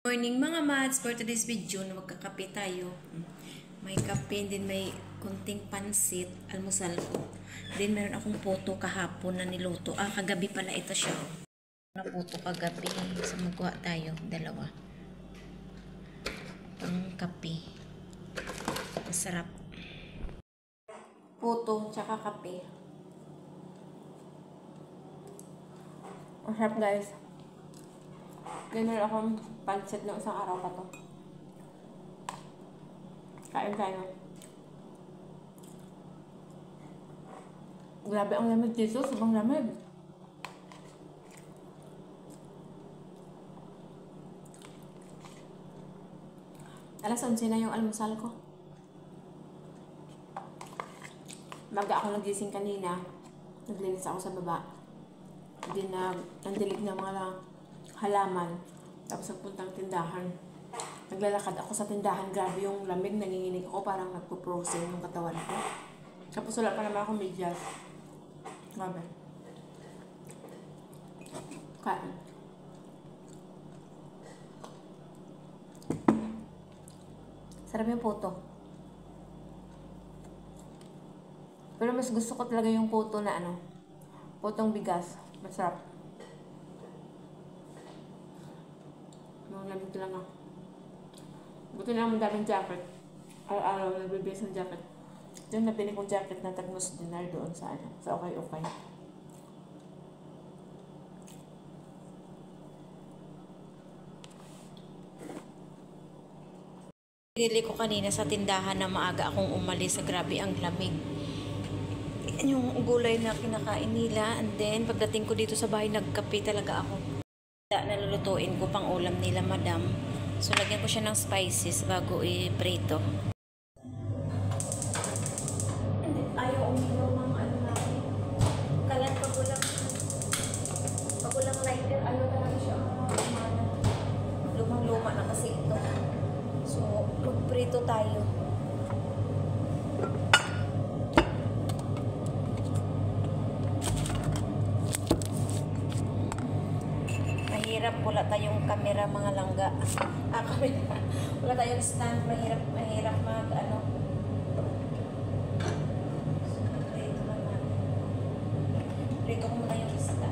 Morning mga mads, for today's video na magkakape tayo. May kape, din may konting pansit, almusal ko. Then meron akong puto kahapon na niluto. Kagabi pala ito siya. Na puto kagabi. So magkuha tayo, dalawa. Ang kape. Masarap. Puto, tsaka kape. Masarap guys. Ganyan akong pansit ng isang araw pa to. Kain tayo. Grabe ang lamig dito. Sobrang lamig. Alas 11 na yung almusal ko. Maga ako nagising kanina. Naglinis ako sa baba. Hindi na nandilig na mga halaman. Tapos nagpuntang tindahan. Naglalakad ako sa tindahan. Grabe yung lamig. Nanginginig ako. Parang nagpo-frozen yung katawan ko. Tapos wala pa naman akong medyas. Grabe. Kain. Sarap yung puto. Pero mas gusto ko talaga yung puto na putong bigas. Masarap. Lamig lang ako. Buti na ang daming jacket. Araw-araw nagbibis ng jacket. Yung nabili kong jacket na tagnos dinar doon sa Okay. Pinili ko kanina sa tindahan na maaga akong umalis sa grabe ang lamig. Yung gulay na kinakain nila, and then pagdating ko dito sa bahay nagkape talaga ako. Nalulutuin ko pang ulam nila madam. So lagyan ko siya ng spices bago i-prito. Ayaw uminom ang natin. Kalan pag ulang lighter, talaga siya. Lumang-luma na kasi ito. So magprito tayo. Mahirap, wala tayong camera mga langga. Camera. Wala tayong stand, mahirap mag So, prito lang natin. Prito ko muna yung isda.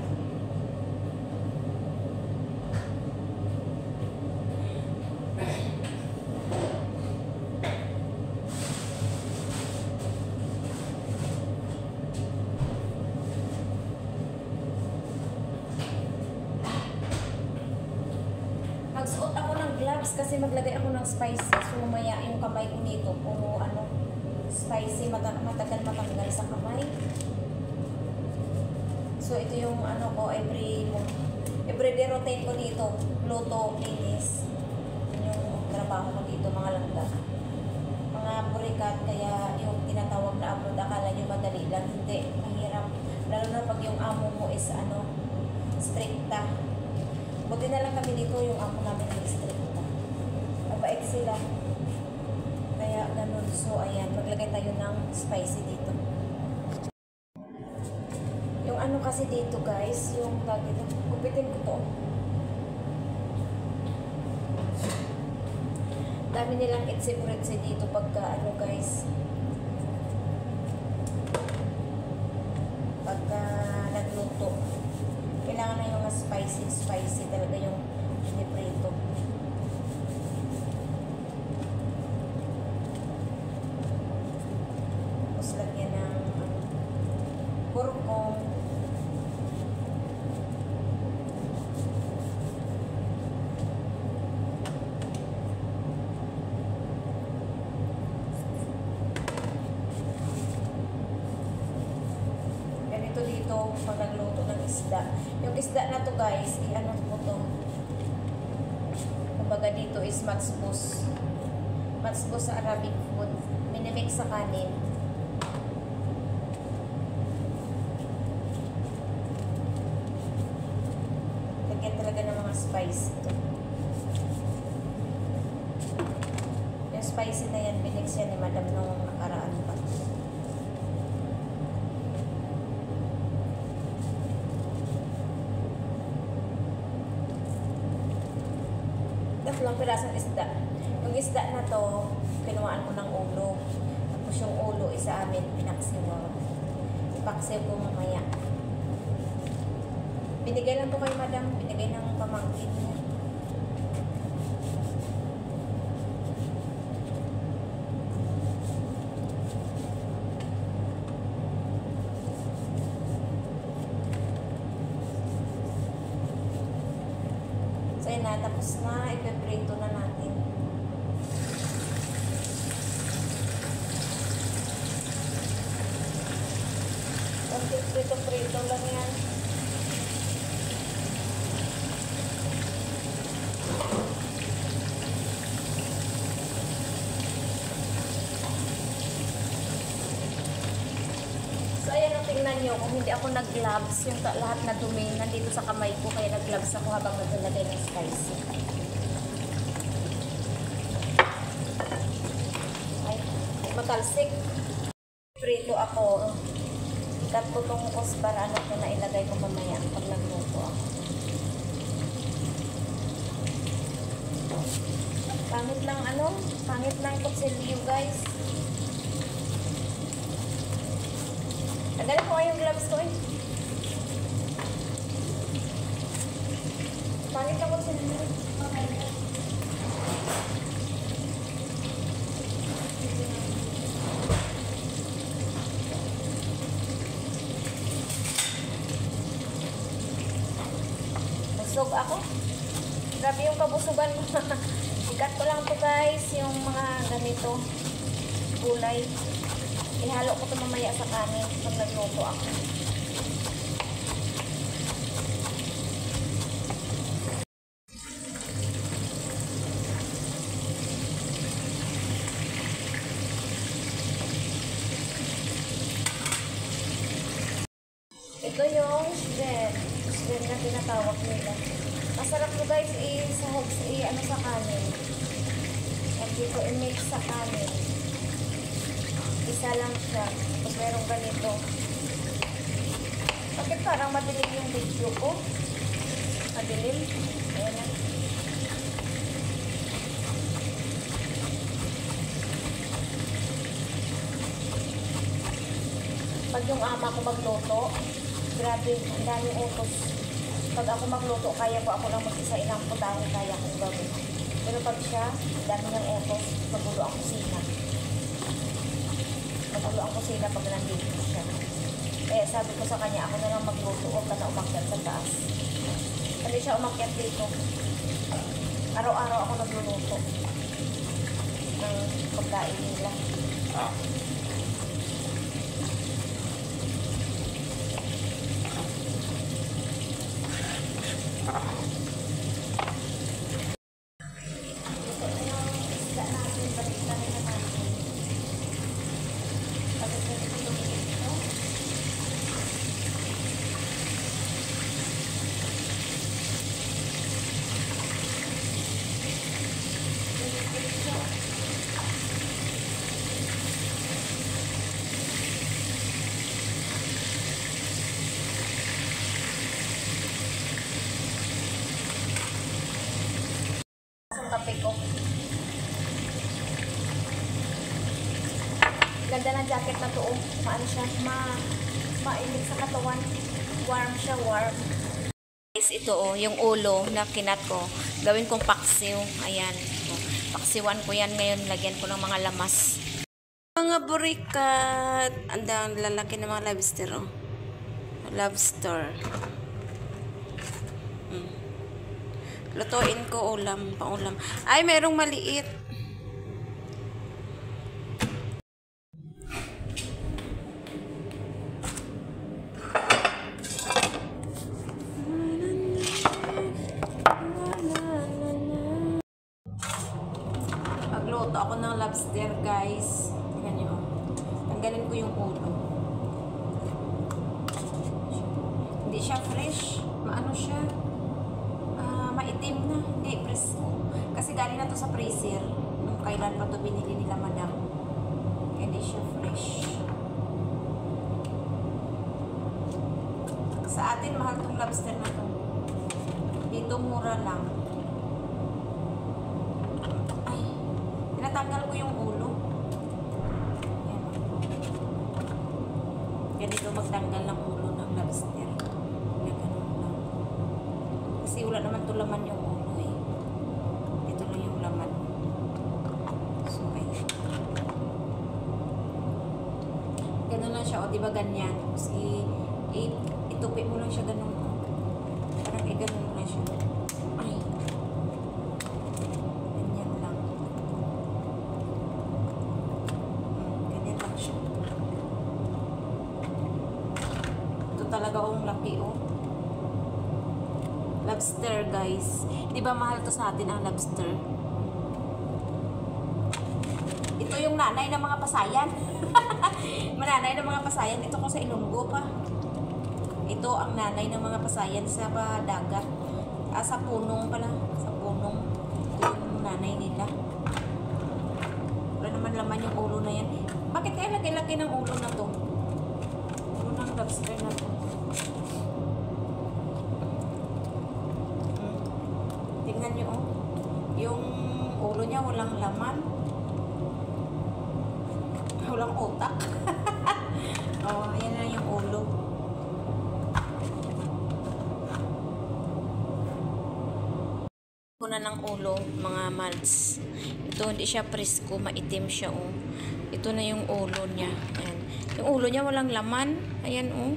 Magsuot ako ng gloves kasi maglagay ako ng spices. So, mamaya yung kamay ko dito kung spicy, matagal matanggal sa kamay. So, ito yung ko, everyday rotate ko dito. Luto, linis. Yung trabaho ko dito, mga langga. Mga burikat, kaya yung tinatawag na abroad, akala nyo madali lang. Hindi, mahirap. Lalo na pag yung amo mo is stricta. Buti na lang kami dito, yung amo namin ng distrito. Mabait sila. Kaya ganun. So, ayan. Maglagay tayo ng spicy dito. Yung kasi dito, guys, yung dito. Kupitin ko to. Dami nilang itse-pritse dito pagka guys. Pagka nagluto. Kailangan na yung spicy talaga yung piniprito. Tapos lagyan ng kurkong. Ganito dito pag nagluto ng isda. Yung isda na to guys, ko to. Kumbaga dito is matsbus. Matsbus sa Arabic food. Minimix sa kanin. Lagyan talaga ng mga spice ito. Yung spicy na yan, minix yan ni madam nung nakaraan pa. tatlong pirasong isda. Yung isda na to, kinuhaan ko ng ulo. Tapos yung ulo, isa amin, pinaksiwa. Ipaksiw ko mamaya. Binigay lang to kay madam, binigay ng pamangkin niya. So yun na, tapos na, ipiprito na natin. Prito lang yan. So ayan ang tingnan nyo, kung hindi ako nag-gloves, yung lahat na dumi nandito sa kamay ko, kaya nag-gloves ako habang naglalagay ng spicy. Ay, matalsik. Prito ako. Ikat ko itong kusbara na ilagay ko mamaya pag nagluto ako. Pangit lang kutsilyo guys. Tagalin ko yung gloves ko eh. Pangit lang kutsilyo. Busog ako. Grabe yung kabusugan mo. Ikat ko lang to guys, yung mga ganito gulay. Ihalo ko to mamaya sa kanin pag nagluto ako. Ito yung shred. Shred na tinatawag nila. Masarap to guys, isahog sa kanin. At dito i-mix sa kanin. Isa lang siya. Tapos merong ganito. Bakit parang madilim yung video ko? Madilim? Ayan na. Pag yung ama ko magluto, grabe, ang daming utos. Pag ako magluto, kaya ko ako lang mag-isa ilang putahe, kaya kong gawin. Pero pag siya, dami niyang utos, magulo ang kusina. Magulo ang kusina pag nandito siya. Kaya sabi ko sa kanya, ako na lang magluto, huwag ka na umakyat sa taas. Hindi siya umakyat dito. Araw-araw ako nagluluto ng pagkain nila. Kape ko. Ganda ng jacket na to. Maano siya? Mainit sa katawan. Warm siya, warm. Guys, ito yung ulo na kinat ko. Gawin kong paksiw. Ayan. Paksiwan ko yan ngayon. Lagyan ko ng mga lamas. Mga burikat. Andang lalaki ng mga lobster. Lobster. Lutuin ko ulam, paulam. Ay, merong maliit. Magluto ako ng lobster, guys. Tingnan nyo. Tanggalin ko yung ulo. Hindi siya fresh. Maano siya? Maitim na, hindi presko. Kasi galing na to sa freezer. Nung kailan pa to binili nila madam. Hindi siya fresh. Sa atin, mahal tong lobster na to. Dito, mura lang. tinatanggal ko yung ulo. Yan. Ganito magtanggal ng ulo ng lobster. Na ganun lang. Kasi wala naman to laman yung ulo eh. Ito lang yung laman. So, ayan. Ganun lang siya. O, diba ganyan? Tapos, itupi mo lang siya ganun. Parang ganun mo lang siya. Ay. Ganyan lang. Ganyan lang siya. Ito talaga ang laki, oh. Lobster, guys. Diba mahal to sa atin ang lobster? Ito yung nanay ng mga pasayan. Mananay ng mga pasayan. Ito ko sa Ilonggo pa. Ito ang nanay ng mga pasayan sa dagat. Sa punong pala. Sa punong. Ito yung nanay nila. Wala naman laman yung ulo na yan. Bakit kaya laki-laki ng ulo na to? Ulo ng lobster na to. Tingnan nyo, oh. Yung ulo niya walang laman. Walang utak. Oh, ayan na yung ulo. Una ng ulo, mga malts. Ito, hindi siya presko, maitim siya, oh. Ito na yung ulo niya. Ayan. Yung ulo niya walang laman. Ayan, oh.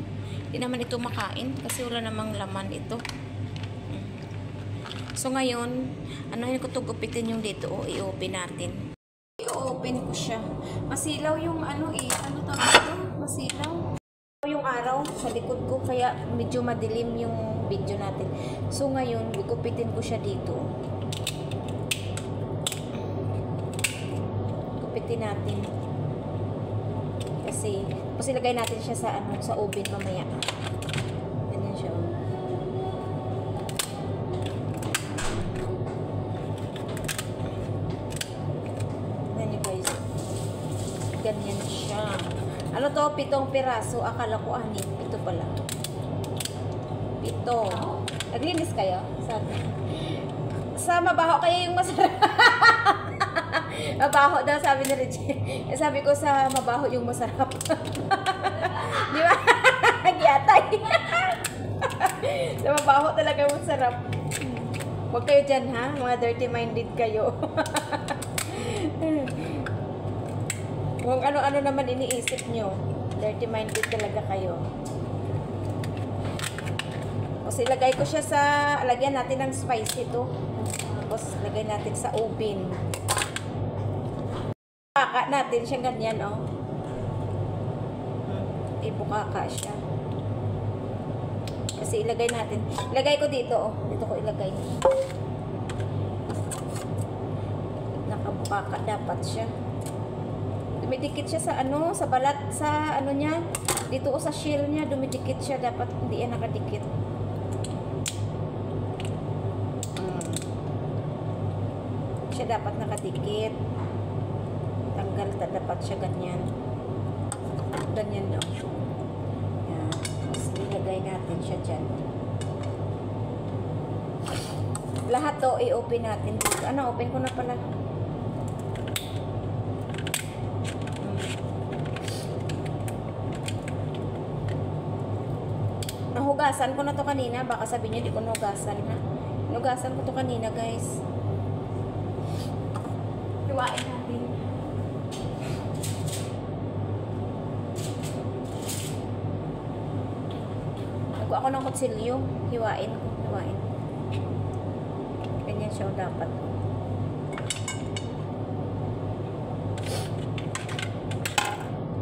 Hindi naman ito makain kasi wala namang laman ito. So, ngayon, ano ko ito gupitin yung dito, oh. I-open natin. I-open ko siya. Masilaw yung ano eh. Ano tawag ito? Masilaw. Yung araw sa likod ko kaya medyo madilim yung video natin. So ngayon, gugupitin ko siya dito. Gupitin natin. Kasi ilagay natin siya sa ano, sa oven mamaya. Ganyan siya. Ganyan guys. Ganyan siya. Ano to? 7 piraso. Akala ko 6. Ito pala. 7. Naglinis kayo? Sa mabaho kaya yung masarap. Mabaho daw sabi ni Regine. Sabi ko sa mabaho yung masarap. Di ba? Nagyatay. Sa mabaho talaga yung masarap. Huwag kayo dyan ha. Mga dirty-minded kayo. Kung ano-ano naman iniisip nyo, dirty-minded talaga kayo. Tapos ilagay ko siya sa, lagyan natin ng spicy ito. Tapos lagay natin sa oven. Bukaka natin siya ganyan, oh. Ibukaka siya. Kasi ilagay natin. Ilagay ko dito, oh. Dito ko ilagay. Nakabukaka dapat siya. Dumidikit siya sa ano, sa balat, sa ano niya. Dito o sa shell niya, dumidikit siya. Dapat hindi yan nakadikit. Siya dapat nakadikit. Tanggal dapat siya ganyan. Ganyan daw. Yan. Tapos ilagay natin siya dyan. Lahat to i-open natin dito. Ano, open ko na pala. Nahugasan ko na to kanina. Baka sabihin nyo, di ko nahugasan ha. Nahugasan ko to kanina, guys. Hiwain natin. Nagkuha ako ng kutsilyo. Hiwain ko. Hiwain. Ganyan siya dapat.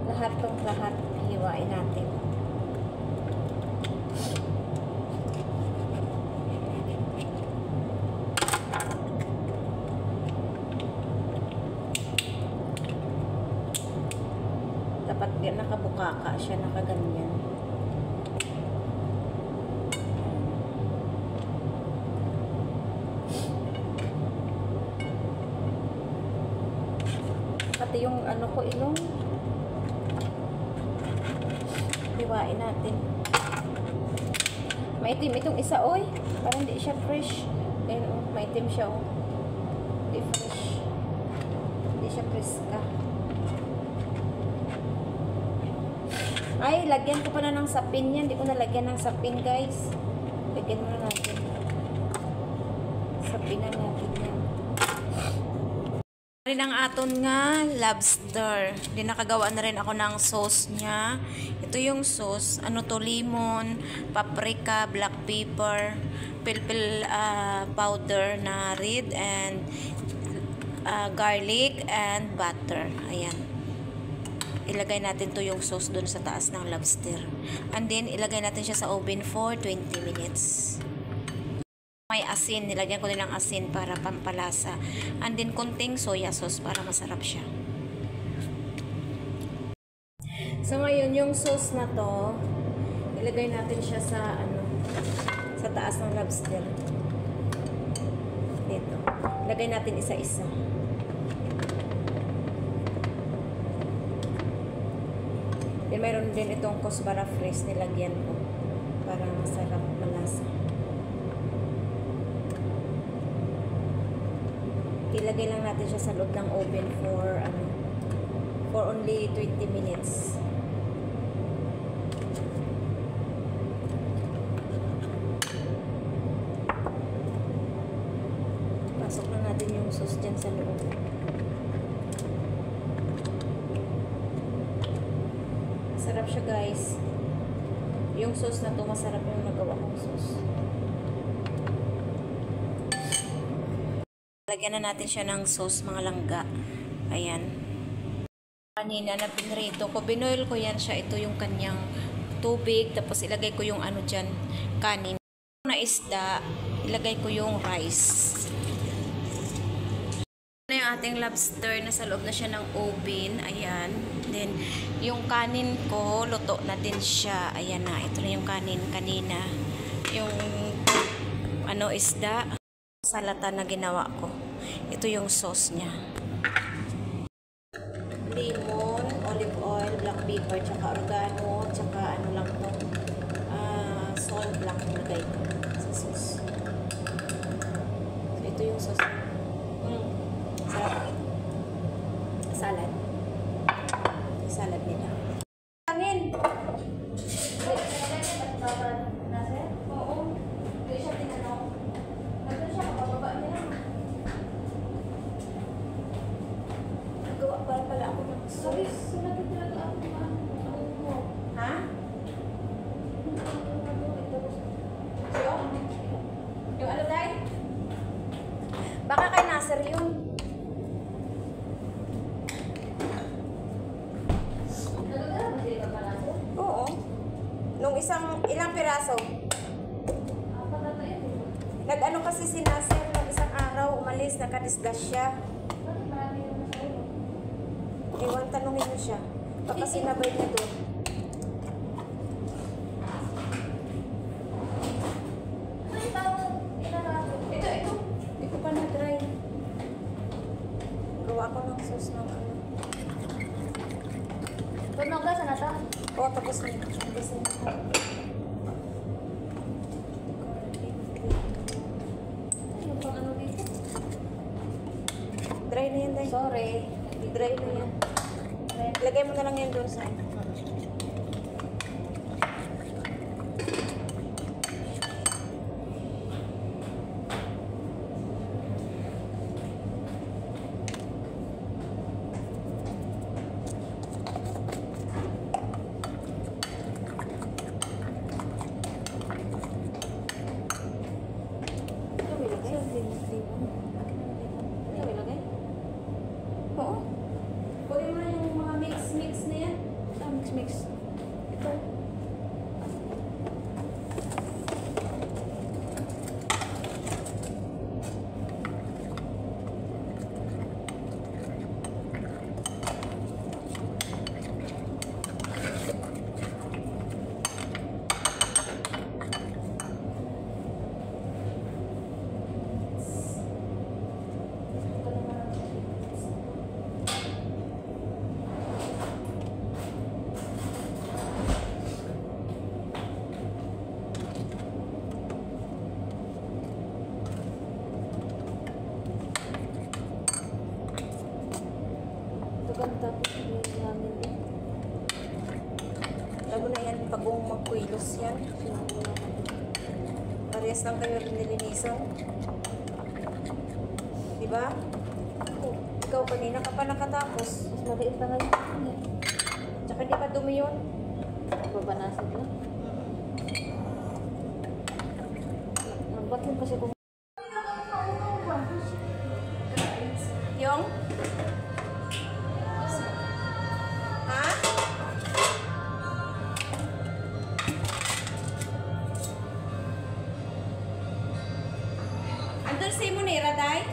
Lahat tong lahat. Hiwain natin. Dapat nakabukaka siya, nakaganyan. Pati yung ano ko ilong. Hiwain natin. Maitim itong isa, oy. Parang hindi siya fresh. Ayan, oh. Maitim siya, oh. Hindi fresh. Hindi Friska. Ay, lagyan ko pala ng sapin yan. Hindi ko nalagyan ng sapin, guys. Lagyan muna natin. Sapinan natin yan. Rin ang aton nga lobster. Di nakagawa na rin ako ng sauce niya. Ito yung sauce. Ano to? Lemon, paprika, black pepper, pil powder na red, and garlic and butter. Ayan. Ilagay natin to yung sauce dun sa taas ng lobster. And then, ilagay natin siya sa oven for 20 minutes. May asin. Nilagyan ko din ng asin para pampalasa. And then, konting soya sauce para masarap siya. So, ngayon, yung sauce na to, ilagay natin siya sa, sa taas ng lobster. Dito. Ilagay natin isa-isa. Then, mayroon din itong kusbara fresh nilagyan ko para masarap malasa. Ilagay lang natin siya sa loob ng oven for only 20 minutes. Pasok na natin yung sauce dyan sa loob. Masarap siya, guys. Yung sauce na to, masarap yung nagawa kong sauce. Lagyan na natin siya ng sauce, mga langga. Ayan. Kanina na pinrito ko. Binoil ko yan siya. Ito yung kanyang tubig. Tapos ilagay ko yung dyan, kanin. Na isda, ilagay ko yung rice. Na yung ating lobster, nasa loob na siya ng oven. Ayan. Then, yung kanin ko, luto na din siya. Ayan na. Ito na yung kanin kanina. Yung, isda. Salata na ginawa ko. Ito yung sauce niya. Lemon, olive oil, black pepper, tsaka oregano, tsaka lang to. Salt lang nilagay ko sa sauce. So, ito yung sauce. Sarap. Salad. Salad nila. Kanin! Oo. Hindi siya tinanaw. Nandun siya, kapababa niya lang. Nagawa pala ako ng sauce. Sabi talaga ako mo. Ha? Yung day? Baka kay Nasser yun. Oo. Nung ilang piraso. Nag-ano kasi si Nasser nung isang araw, umalis, nakadisgas siya. Ewan, tanungin mo siya. Baka sinabay niya doon. Ito. Ito pa na dry. Gawa ko ng sauce ng Tunog ka, sana ta? Oo, tapos na. Dry na yan, Day. Sorry. Dry na yan. Lagay mo na lang yan doon sa Oo. Kunin mo na yung mga mix na yan. maganda po yung hangin din. Alam mo na yan, pagong magkuilos yan. Parehas lang kayo nilinisan. Diba? Ikaw kanina ka pa nakatapos. Mas maliit na ngayon. Tsaka di pa dumi yun. Babanasan lang. Magbakin pa siya kung... Yung? Ha? Andun si Munira, Day?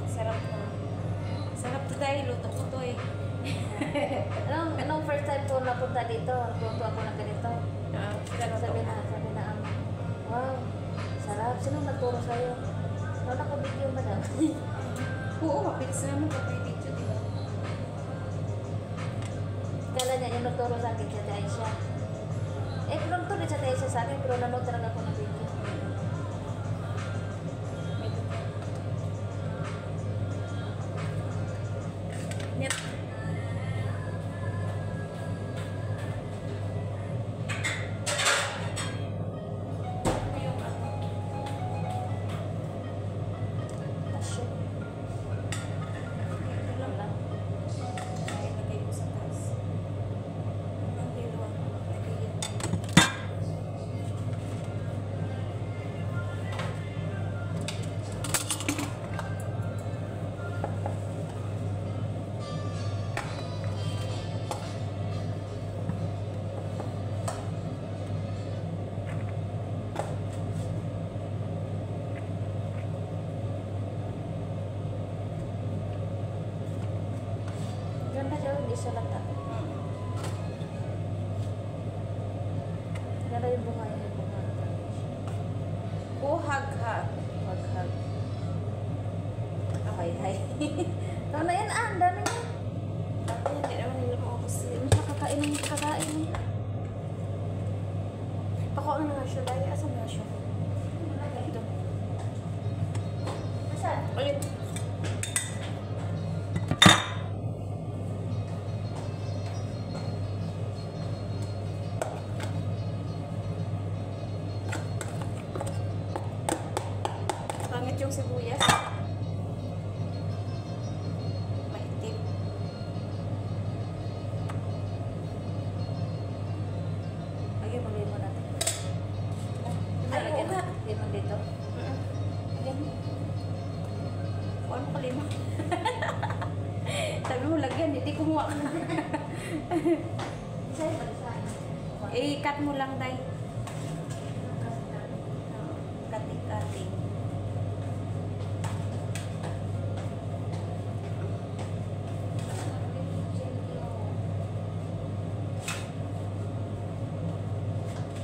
Sarap na. Sarap to, Day. Luto ko to eh. Anong first time ko napunta dito, nagluto ako ng ganito. Sabi na, wow, sarap. Sinong nagturo sa'yo? Wala ko video ba daw? Oo, mabilis naman kapag video, di ba? Kala niya yung nagturo sa akin siya, dahil siya. Eh, pero nagturo siya dahil siya sa akin, pero nanood talaga ako ng video. Net. Tasyo. Wala. Ilagay ko sa taas. Ang dalawa. Lagay yan. Ganda daw, hindi siya lata. Ganda yung bunga niya, yung bunga. Kuhag-hag. Wag-hag. Okay, hi. Tama na yan, ang dami niya. Hindi naman nila maubos yun. Kakain. Ako ang nga siya. Dahil asan nga siya? Ito. Saan? Ulit. Pangit yung sibuyas. Maitim. Lagyan mo lemon natin. Ay, oo nga. Lemon dito. Lagyan mo. Kuhaan mo kalima. Sabi mo lagyan, hindi kumuha ka. Sa'yo pa sa'yo. I-cut mo lang, Day. Cutting.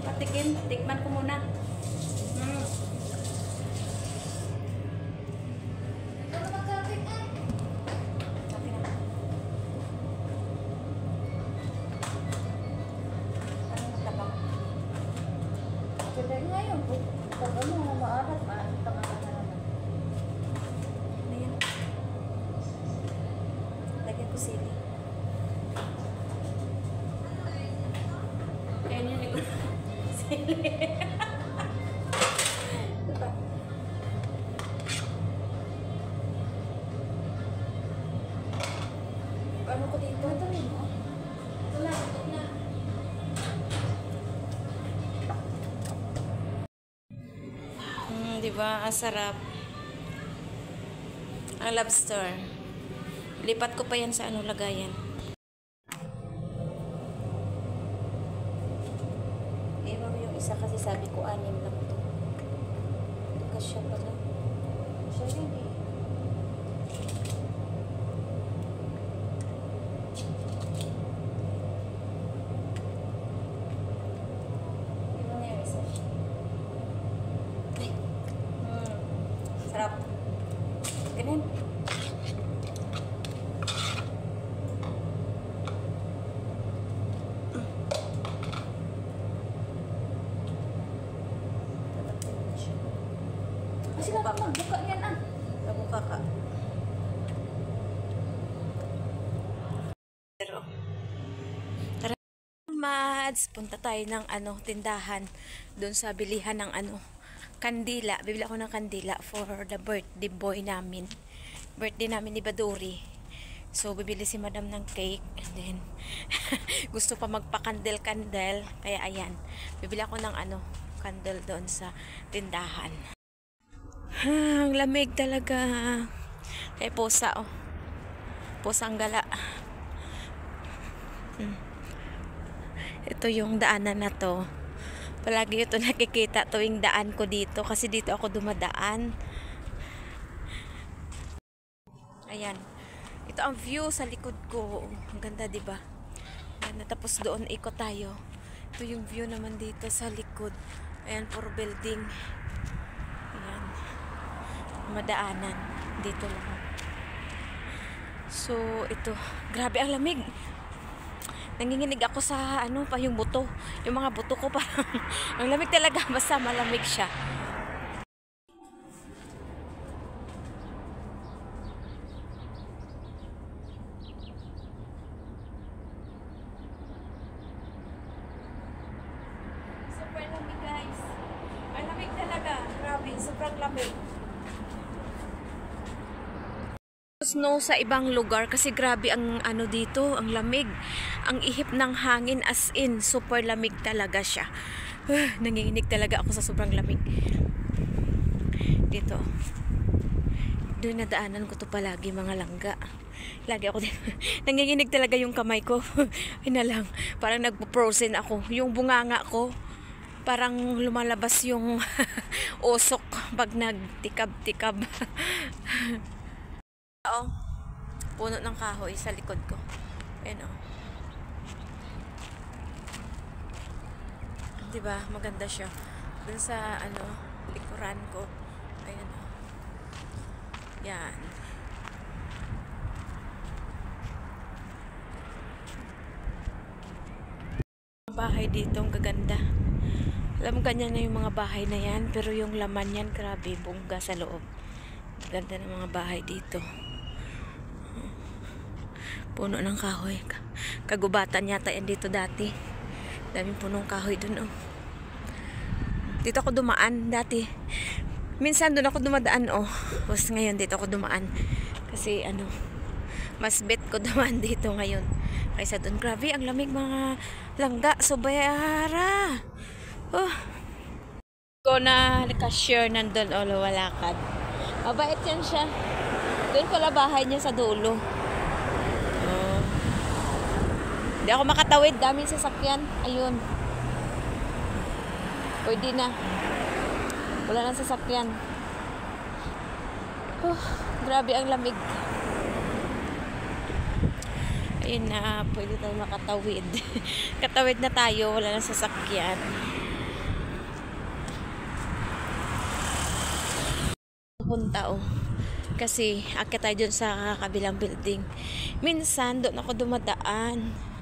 Patikin, tikman ko muna. Ano magkakit ay? Okay na. Anong tabak? Ganda nga yun. Pag ano, maalat pa na naman. Ano yan? Lagyan ko sili. Ayan yun, sili. Diba? Ano ko dito? Ito rin mo. Ito na. Diba? Ang sarap. Ang lobster. Lipat ko pa yan sa ano lagayan. Iba mo yung isa kasi sabi ko 6 lang to. Kasya pala. Siya yun eh. Iba mo yung isa. Ay. Sarap. Ganun. Tatapin mo siya. Sila na magbuka yan ah. Nabuka ka. Pero, tara Mads, punta tayo ng tindahan doon sa bilihan ng kandila. Bibili ako ng kandila for the birthday boy namin. Birthday namin ni Baduri. So, bibili si madam ng cake. And then, gusto pa magpa-candle-candle. Kaya, ayan. Bibili ako ng candle doon sa tindahan. Ang lamig talaga. Kaya posa, oh. Posang gala. Ito yung daanan na to. Palagi ito nakikita tuwing daan ko dito. Kasi dito ako dumadaan. Ayan. Ito ang view sa likod ko. Ang ganda, diba? Tapos doon ikot tayo. Ito yung view naman dito sa likod. Ayan, puro building. Ayan. Madaanan. Dito lang. So, ito. Grabe ang lamig. Nanginginig ako sa pa yung buto. Yung mga buto ko parang ang lamig talaga. Basta malamig siya. Super lamig, guys. Malamig talaga. Grabe. Sobrang lamig. Snow sa ibang lugar kasi grabe ang dito, ang lamig. Ang ihip ng hangin as in, super lamig talaga siya. Nanginginig talaga ako sa sobrang lamig. Dito. Doon nadaanan ko to palagi mga langga. Lagi ako din. Nanginginig talaga yung kamay ko. Ina lang, parang nagpo-frozen ako. Yung bunganga ko, parang lumalabas yung usok pag nagtikab-tikab. Oh, puno ng kahoy sa likod ko. Ayan o. Diba? Maganda siya. Dun sa likuran ko. Ayan o. Yan. Bahay dito, ang gaganda. Alam mo, ganyan na yung mga bahay na yan. Pero yung laman yan, grabe, bongga sa loob. Ganda ng mga bahay dito. Puno ng kahoy. Kagubatan yata yan dito dati. Daming punong kahoy dun, oh. Dito ako dumaan dati. Minsan dun ako dumadaan, oh. Tapos ngayon dito ako dumaan. Kasi mas bet ko dumaan dito ngayon. Kaysa dun. Grabe, ang lamig mga langga. Sobayara. Oh. Ko na cashier nandun, oh, luwalakad. Mabait yan siya. Doon pala bahay niya sa dulo. Hindi ako makatawid. Daming sasakyan. Ayun. Pwede na. Wala nang sasakyan. Grabe ang lamig. Ayun na. Pwede tayo makatawid. Katawid na tayo. Wala nang sasakyan. Punta, oh. Kasi akit tayo dun sa kabilang building. Minsan doon ako dumadaan.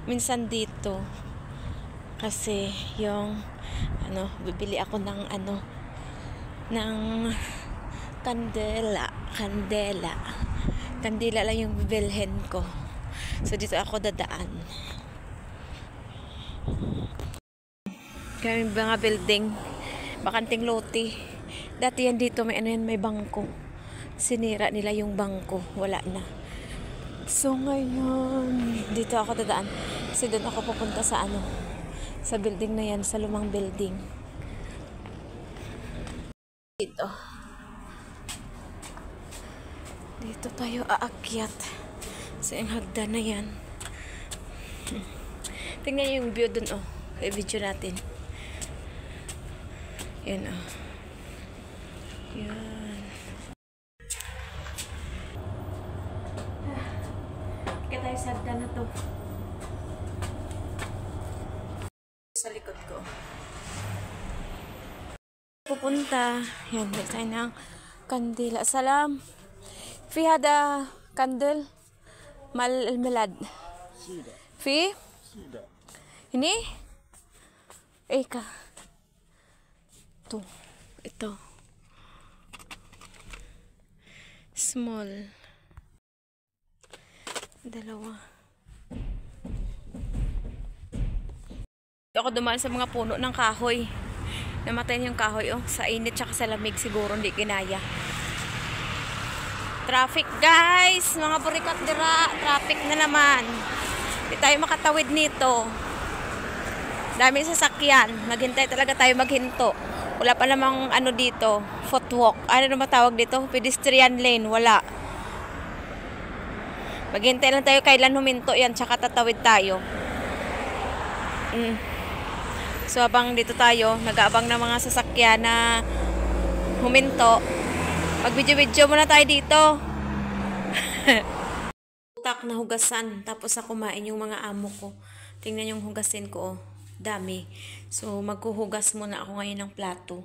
Minsan dito. Kasi yung bibili ako ng ng kandela. Kandila lang yung bibilhin ko. So dito ako dadaan. Kaya mga building, bakanting lote. Dati yan dito may may bangko. Sinira nila yung bangko, wala na. So ngayon, dito ako dadaan. Kasi doon ako pupunta sa sa building na yan, sa lumang building. Dito. Dito tayo aakyat. Sa yung hagdan na yan. Tingnan yung view doon, oh. I-video natin. Yan, oh. Yan. Kaya tayo sa hagdan na to. Sa likod ko. Pupunta. Yan, dito tayo ng kandila. Salam. في هذا كندل مال الميلاد في هني ايه تو ito Small. Dalawa. Ako dumaan sa mga puno ng kahoy. Namatay yung kahoy, oh. Sa init tsaka sa lamig siguro hindi kinaya. Traffic, guys! Mga burikat dira. Traffic na naman. Hindi tayo makatawid nito. Daming sasakyan. Maghintay talaga tayo maghinto. Wala pa namang ano dito. Footwalk. Ano naman tawag dito? Pedestrian lane. Wala. Maghintay lang tayo kailan huminto yan. Tsaka tatawid tayo. So habang dito tayo, nag-aabang ng mga sasakyan na huminto. Mag-video-video muna tayo dito. Utak na hugasan. Tapos na kumain yung mga amo ko. Tingnan yung hugasin ko, oh. Dami. So maghuhugas muna ako ngayon ng plato.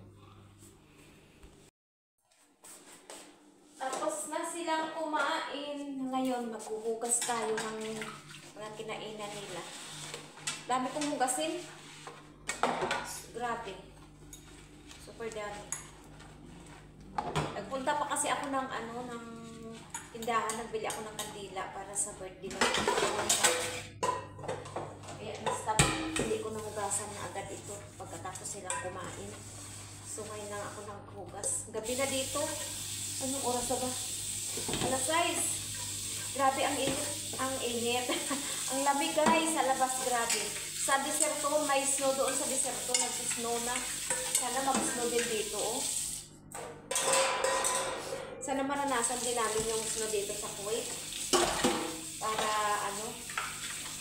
Tapos na silang kumain. Ngayon, maghuhugas tayo ng mga kinainan nila. Dami kong hugasin. Grabe. Super dami. Nagpunta pa kasi ako ng ng tindahan, nagbili ako ng kandila para sa birthday ng kaya na-stop, hindi ko nahugasan na agad ito pagkatapos silang kumain. So ngayon lang ako naghugas. Gabi na dito. Anong oras na ba? Alas 6. Grabe ang init. Ang init. Ang lamig, guys, sa labas, grabe. Sa deserto, may snow doon sa deserto. Nag-snow na. Sana mag-snow din dito, oh. Sana maranasan din namin yung snow dito sa Kuwait. Para,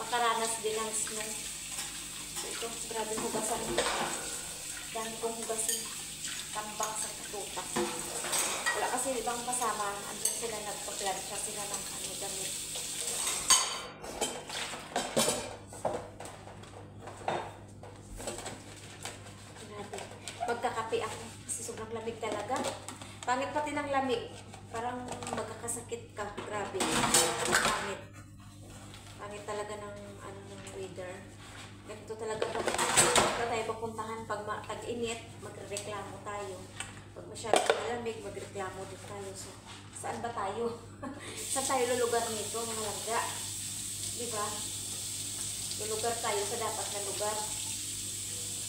makaranas din ng snow. So, ito, grabe hugasan. Dahil kong hugasin. Tambak sa katutak. Wala kasi ibang kasama. Andun sila nagpa-plancha sila ng damit. Magkakape ako kasi sobrang lamig talaga. Pangit pati ng lamig. Parang magkakasakit ka. Grabe. Pangit. Pangit talaga ng ng weather. Ganito talaga pag tayo papuntahan pag tag-init, magreklamo tayo. Pag masyadong malamig, magreklamo din tayo. So, saan ba tayo? Saan tayo lulugar nito, mga langga? Diba? Lulugar tayo sa dapat na lugar.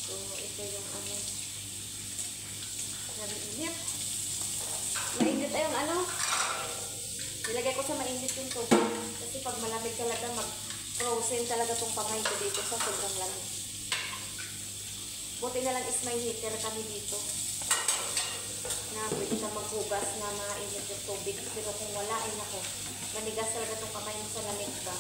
So, ito yung mainit. Mainit ay yung nilagay ko sa mainit yung tubig. Kasi pag malamig talaga, mag-frozen talaga tong kamay ko dito sa sobrang lamig. Buti na lang is may heater kami dito. Na pwede na maghugas na mainit yung tubig. Pero kung wala, ay nako. Manigas talaga tong kamay mo sa lamig ba.